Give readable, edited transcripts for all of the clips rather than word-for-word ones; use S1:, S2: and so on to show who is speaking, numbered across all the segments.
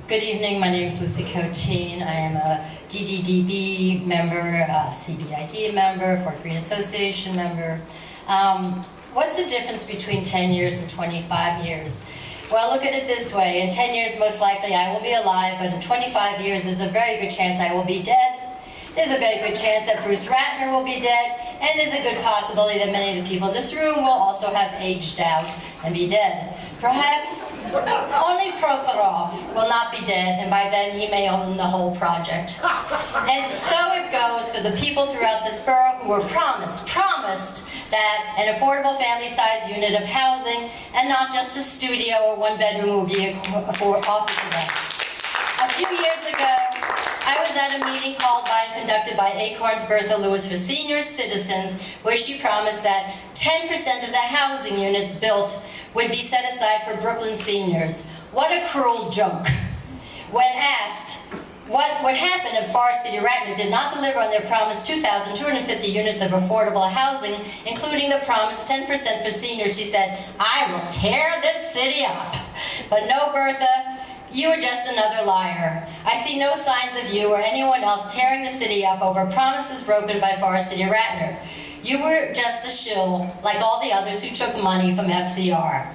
S1: Good evening, my name is Lucy Koteen. I am a DDDB member, a CBID member, Fort Greene Association member. What's the difference between 10 years and 25 years? Well, look at it this way. In 10 years, most likely I will be alive, but in 25 years, there's a very good chance I will be dead. There's a very good chance that Bruce Ratner will be dead, and there's a good possibility that many of the people in this room will also have aged out and be dead. Perhaps only Prokhorov will not be dead, and by then he may own the whole project. And so it goes for the people throughout this borough who were promised that an affordable family-sized unit of housing, and not just a studio or one bedroom, will be offered to them. A few years ago, I was at a meeting called by and conducted by Acorn's Bertha Lewis for senior citizens, where she promised that 10% of the housing units built would be set aside for Brooklyn seniors. What a cruel joke. When asked what would happen if Forest City Ratner did not deliver on their promised 2,250 units of affordable housing, including the promised 10% for seniors, she said, "I will tear this city up." But no, Bertha, you are just another liar. I see no signs of you or anyone else tearing the city up over promises broken by Forest City Ratner. You were just a shill, like all the others who took money from FCR.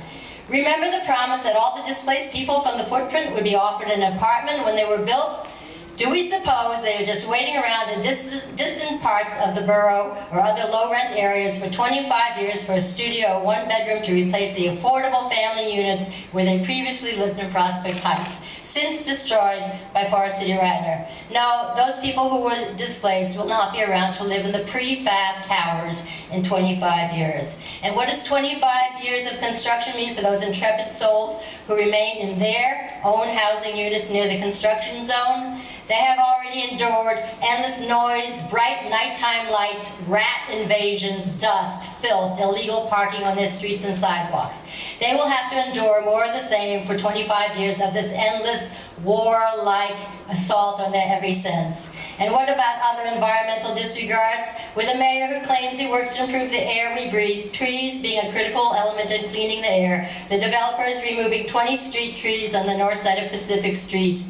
S1: Remember the promise that all the displaced people from the footprint would be offered an apartment when they were built? Do we suppose they are just waiting around in distant parts of the borough or other low-rent areas for 25 years for a studio or one bedroom to replace the affordable family units where they previously lived in Prospect Heights, since destroyed by Forest City Ratner? No, those people who were displaced will not be around to live in the prefab towers in 25 years. And what does 25 years of construction mean for those intrepid souls who remain in their own housing units near the construction zone? They have already endured endless noise, bright nighttime lights, rat invasions, dust, filth, illegal parking on their streets and sidewalks. They will have to endure more of the same for 25 years of this endless war-like assault on their every sense. And what about other environmental disregards? With a mayor who claims he works to improve the air we breathe, trees being a critical element in cleaning the air, the developer is removing 20 street trees on the north side of Pacific Street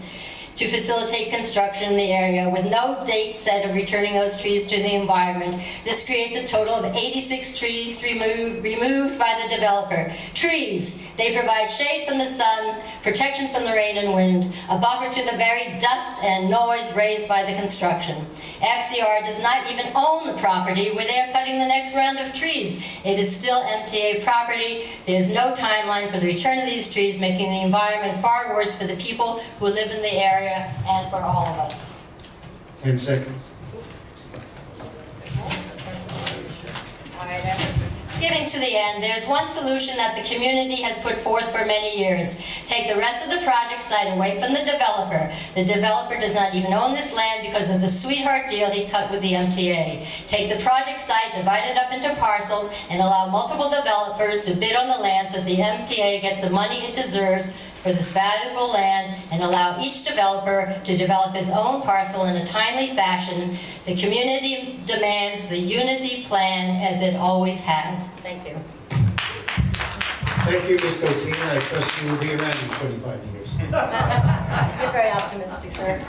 S1: to facilitate construction in the area, with no date set of returning those trees to the environment. This creates a total of 86 trees removed by the developer. Trees, they provide shade from the sun, protection from the rain and wind, a buffer to the very dust and noise raised by the construction. FCR does not even own the property where they are cutting the next round of trees. It is still MTA property. There's no timeline for the return of these trees, making the environment far worse for the people who live in the area and for all of us.
S2: 10 seconds.
S1: Skipping to the end, there's one solution that the community has put forth for many years. Take the rest of the project site away from the developer. The developer does not even own this land because of the sweetheart deal he cut with the MTA. Take the project site, divide it up into parcels, and allow multiple developers to bid on the land so the MTA gets the money it deserves for this valuable land, and allow each developer to develop his own parcel in a timely fashion. The community demands the unity plan as it always has. Thank you.
S2: Thank you, Ms. Koteen. I trust you will be around in 25 years.
S1: You're very optimistic, sir.